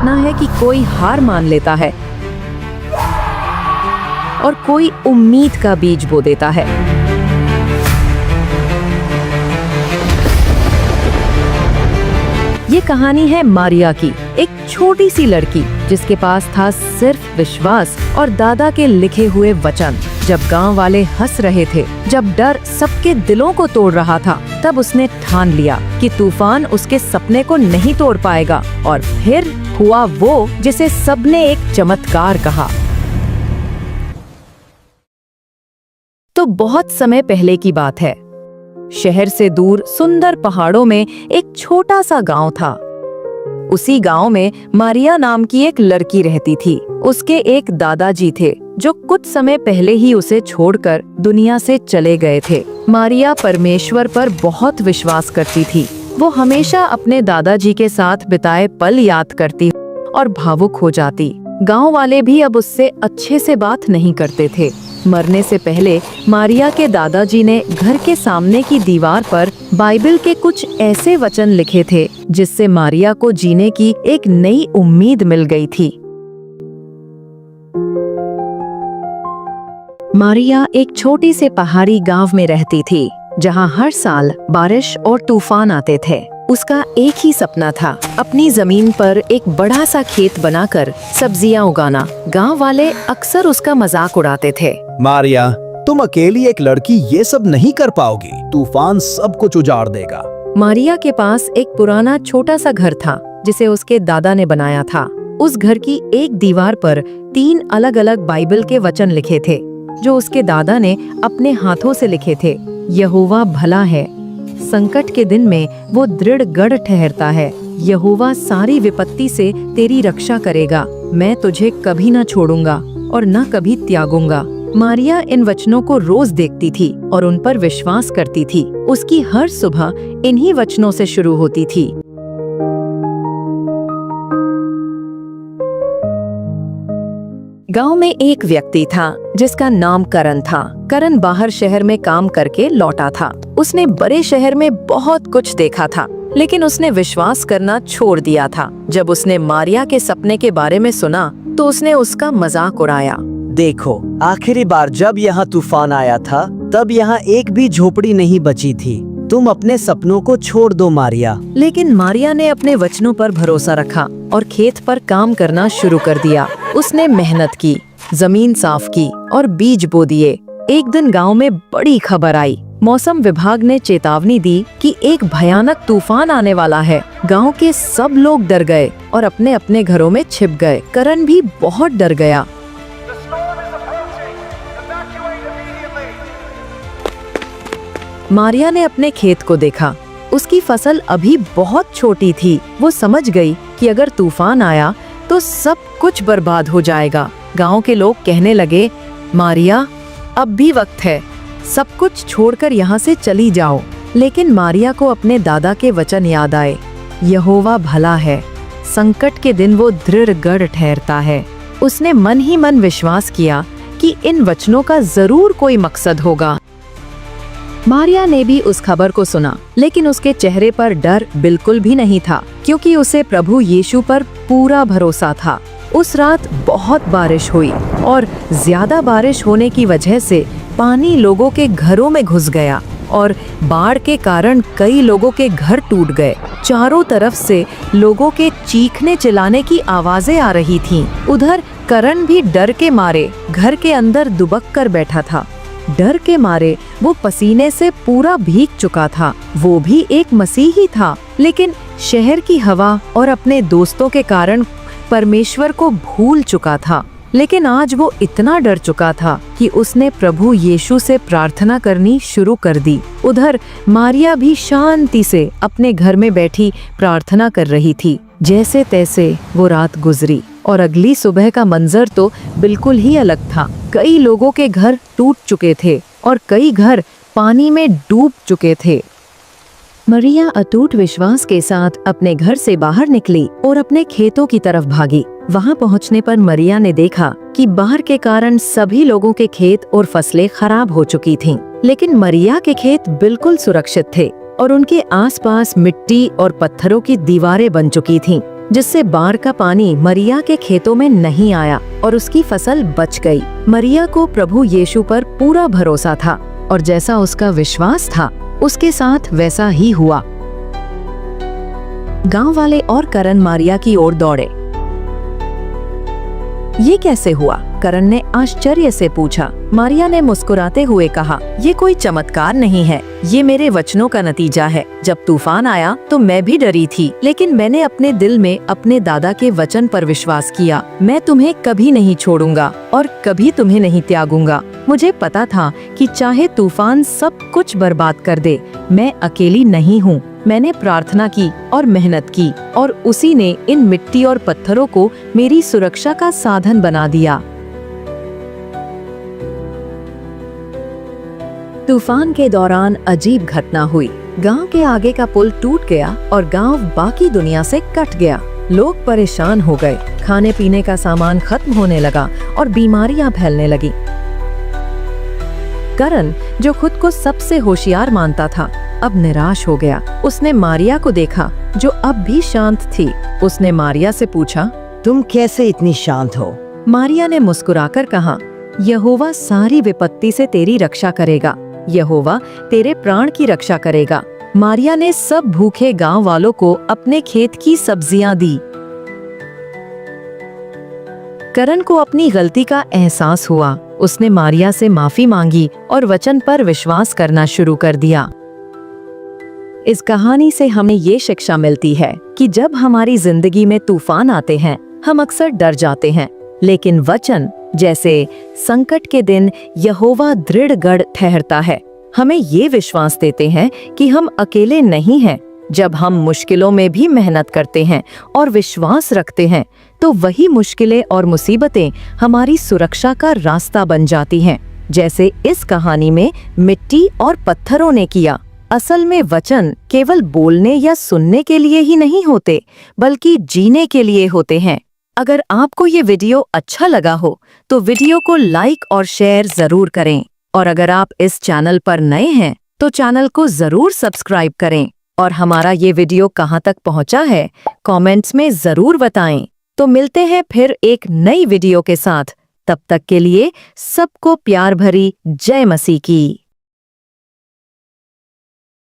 सपना है कि कोई हार मान लेता है और कोई उम्मीद का बीज बो देता है। ये कहानी है मारिया की, एक छोटी सी लड़की जिसके पास था सिर्फ विश्वास और दादा के लिखे हुए वचन। जब गांव वाले हंस रहे थे, जब डर सबके दिलों को तोड़ रहा था, तब उसने ठान लिया कि तूफान उसके सपने को नहीं तोड़ पाएगा। और फिर हुआ वो जिसे सबने एक चमत्कार कहा। तो बहुत समय पहले की बात है। शहर से दूर सुंदर पहाड़ों में एक छोटा सा गांव था। उसी गांव में मारिया नाम की एक लड़की रहती थी। उसके एक दादाजी थे जो कुछ समय पहले ही उसे छोड़कर दुनिया से चले गए थे। मारिया परमेश्वर पर बहुत विश्वास करती थी। वो हमेशा अपने दादाजी के साथ बिताए पल याद करती और भावुक हो जाती। गांव वाले भी अब उससे अच्छे से बात नहीं करते थे। मरने से पहले मारिया के दादाजी ने घर के सामने की दीवार पर बाइबल के कुछ ऐसे वचन लिखे थे जिससे मारिया को जीने की एक नई उम्मीद मिल गई थी। मारिया एक छोटी से पहाड़ी गांव में रहती थी, जहां हर साल बारिश और तूफान आते थे। उसका एक ही सपना था, अपनी जमीन पर एक बड़ा सा खेत बनाकर सब्जियां उगाना। गांव वाले अक्सर उसका मजाक उड़ाते थे। मारिया, तुम अकेली एक लड़की ये सब नहीं कर पाओगी, तूफान सब कुछ उजाड़ देगा। मारिया के पास एक पुराना छोटा सा घर था जिसे उसके दादा ने बनाया था। उस घर की एक दीवार पर 3 अलग-अलग बाइबल के वचन लिखे थे जो उसके दादा ने अपने हाथों से लिखे थे। यहोवा भला है, संकट के दिन में वो दृढ़ गढ़ ठहरता है। यहोवा सारी विपत्ति से तेरी रक्षा करेगा। मैं तुझे कभी न छोड़ूंगा और न कभी त्यागूंगा। मारिया इन वचनों को रोज देखती थी और उन पर विश्वास करती थी। उसकी हर सुबह इन्हीं वचनों से शुरू होती थी। गांव में एक व्यक्ति था जिसका नाम करण था। करण बाहर शहर में काम करके लौटा था। उसने बड़े शहर में बहुत कुछ देखा था, लेकिन उसने विश्वास करना छोड़ दिया था। जब उसने मारिया के सपने के बारे में सुना तो उसने उसका मजाक उड़ाया। देखो, आखिरी बार जब यहाँ तूफान आया था तब यहाँ एक भी झोपड़ी नहीं बची थी। तुम अपने सपनों को छोड़ दो मारिया। लेकिन मारिया ने अपने वचनों पर भरोसा रखा और खेत पर काम करना शुरू कर दिया। उसने मेहनत की, जमीन साफ की और बीज बो दिए। एक दिन गांव में बड़ी खबर आई। मौसम विभाग ने चेतावनी दी कि एक भयानक तूफान आने वाला है। गांव के सब लोग डर गए और अपने अपने घरों में छिप गए। करण भी बहुत डर गया। मारिया ने अपने खेत को देखा। उसकी फसल अभी बहुत छोटी थी। वो समझ गई कि अगर तूफान आया तो सब कुछ बर्बाद हो जाएगा। गांव के लोग कहने लगे, मारिया, अब भी वक्त है, सब कुछ छोड़कर यहाँ से चली जाओ। लेकिन मारिया को अपने दादा के वचन याद आए। यहोवा भला है, संकट के दिन वो दृढ़ गढ़ ठहरता है। उसने मन ही मन विश्वास किया कि इन वचनों का जरूर कोई मकसद होगा। मारिया ने भी उस खबर को सुना, लेकिन उसके चेहरे पर डर बिल्कुल भी नहीं था, क्योंकि उसे प्रभु यीशु पर पूरा भरोसा था। उस रात बहुत बारिश हुई और ज्यादा बारिश होने की वजह से पानी लोगों के घरों में घुस गया और बाढ़ के कारण कई लोगों के घर टूट गए। चारों तरफ से लोगों के चीखने चिल्लाने की आवाजें आ रही थीं। उधर करण भी डर के मारे घर के अंदर दुबक कर बैठा था। डर के मारे वो पसीने से पूरा भीग चुका था। वो भी एक मसीही था, लेकिन शहर की हवा और अपने दोस्तों के कारण परमेश्वर को भूल चुका था। लेकिन आज वो इतना डर चुका था कि उसने प्रभु यीशु से प्रार्थना करनी शुरू कर दी। उधर मारिया भी शांति से अपने घर में बैठी प्रार्थना कर रही थी। जैसे तैसे वो रात गुजरी और अगली सुबह का मंजर तो बिल्कुल ही अलग था। कई लोगों के घर टूट चुके थे और कई घर पानी में डूब चुके थे। मारिया अटूट विश्वास के साथ अपने घर से बाहर निकली और अपने खेतों की तरफ भागी। वहां पहुंचने पर मारिया ने देखा कि बाढ़ के कारण सभी लोगों के खेत और फसलें खराब हो चुकी थीं। लेकिन मारिया के खेत बिल्कुल सुरक्षित थे और उनके आसपास मिट्टी और पत्थरों की दीवारें बन चुकी थीं। जिससे बाढ़ का पानी मरिया के खेतों में नहीं आया और उसकी फसल बच गई। मरिया को प्रभु यीशु पर पूरा भरोसा था और जैसा उसका विश्वास था उसके साथ वैसा ही हुआ। गांव वाले और करण मारिया की ओर दौड़े। ये कैसे हुआ? करण ने आश्चर्य से पूछा। मारिया ने मुस्कुराते हुए कहा, ये कोई चमत्कार नहीं है, ये मेरे वचनों का नतीजा है। जब तूफान आया तो मैं भी डरी थी, लेकिन मैंने अपने दिल में अपने दादा के वचन पर विश्वास किया। मैं तुम्हें कभी नहीं छोड़ूंगा और कभी तुम्हें नहीं त्यागूंगा। मुझे पता था कि चाहे तूफान सब कुछ बर्बाद कर दे, मैं अकेली नहीं हूँ। मैंने प्रार्थना की और मेहनत की और उसी ने इन मिट्टी और पत्थरों को मेरी सुरक्षा का साधन बना दिया। तूफान के दौरान अजीब घटना हुई। गांव के आगे का पुल टूट गया और गांव बाकी दुनिया से कट गया। लोग परेशान हो गए, खाने पीने का सामान खत्म होने लगा और बीमारियां फैलने लगी। करण, जो खुद को सबसे होशियार मानता था, अब निराश हो गया। उसने मारिया को देखा जो अब भी शांत थी। उसने मारिया से पूछा, तुम कैसे इतनी शांत हो? मारिया ने मुस्कुराकर कहा, यहोवा सारी विपत्ति से तेरी रक्षा करेगा। यहोवा तेरे प्राण की रक्षा करेगा। मारिया ने सब भूखे गांव वालों को अपने खेत की सब्जियां दी। करण को अपनी गलती का एहसास हुआ। उसने मारिया से माफी मांगी और वचन पर विश्वास करना शुरू कर दिया। इस कहानी से हमें ये शिक्षा मिलती है कि जब हमारी जिंदगी में तूफान आते हैं, हम अक्सर डर जाते हैं, लेकिन वचन जैसे संकट के दिन यहोवा दृढ़ गढ़ ठहरता है, हमें ये विश्वास देते हैं कि हम अकेले नहीं हैं। जब हम मुश्किलों में भी मेहनत करते हैं और विश्वास रखते हैं, तो वही मुश्किलें और मुसीबतें हमारी सुरक्षा का रास्ता बन जाती हैं, जैसे इस कहानी में मिट्टी और पत्थरों ने किया। असल में वचन केवल बोलने या सुनने के लिए ही नहीं होते, बल्कि जीने के लिए होते हैं। अगर आपको ये वीडियो अच्छा लगा हो तो वीडियो को लाइक और शेयर जरूर करें, और अगर आप इस चैनल पर नए हैं तो चैनल को जरूर सब्सक्राइब करें। और हमारा ये वीडियो कहाँ तक पहुँचा है कमेंट्स में जरूर बताएं। तो मिलते हैं फिर एक नई वीडियो के साथ। तब तक के लिए सबको प्यार भरी जय मसीह की।